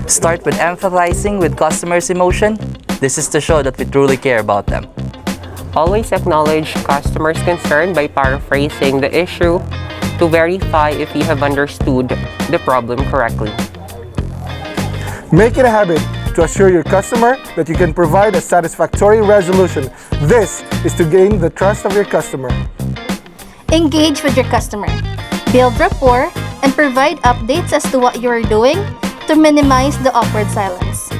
Start with empathizing with customers' emotion. This is to show that we truly care about them. Always acknowledge customers' concern by paraphrasing the issue to verify if you have understood the problem correctly. Make it a habit to assure your customer that you can provide a satisfactory resolution. This is to gain the trust of your customer. Engage with your customer. Build rapport and provide updates as to what you are doing to minimize the awkward silence.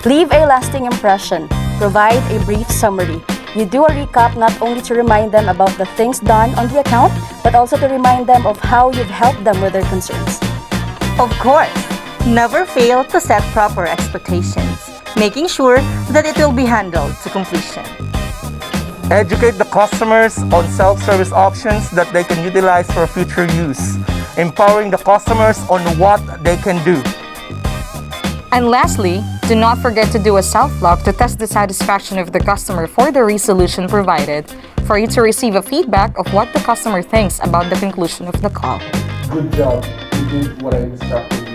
Leave a lasting impression. Provide a brief summary. You do a recap not only to remind them about the things done on the account, but also to remind them of how you've helped them with their concerns. Of course, never fail to set proper expectations, making sure that it will be handled to completion. Educate the customers on self-service options that they can utilize for future use, empowering the customers on what they can do. And lastly, do not forget to do a self-log to test the satisfaction of the customer for the resolution provided, for you to receive a feedback of what the customer thinks about the conclusion of the call. Good job. You did what I instructed.